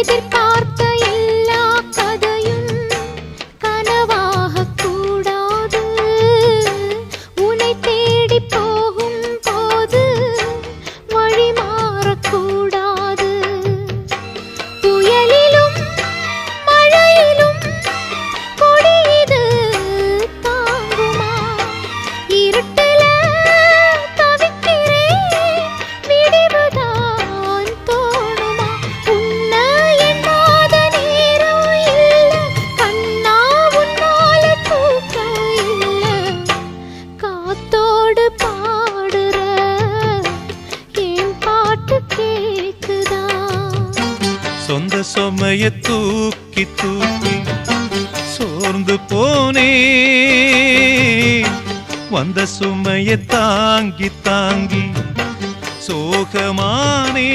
எதிர்பார்த்த எல்லா கதையும் கனவாக கூடாது. உன்னை தேடி போகும் போது வழி மாறக்கூடாது. புயலிலும் மழையிலும் கொடியது தாங்குமா? இருட்டுல தவிக்கிறேன், விடிவுதான் தோணுமா? உன்னை எண்ணாத நேரம் இல்ல கண்ணா, உன்னால தூக்கம் இல்ல. காத்தோடு பாடுற என் பாட்டு கேக்குதா? சொந்த சுமைய தூக்கி தூக்கி சோர்ந்து போனே, வந்த சுமைய தாங்கி தாங்கி சோகமானே.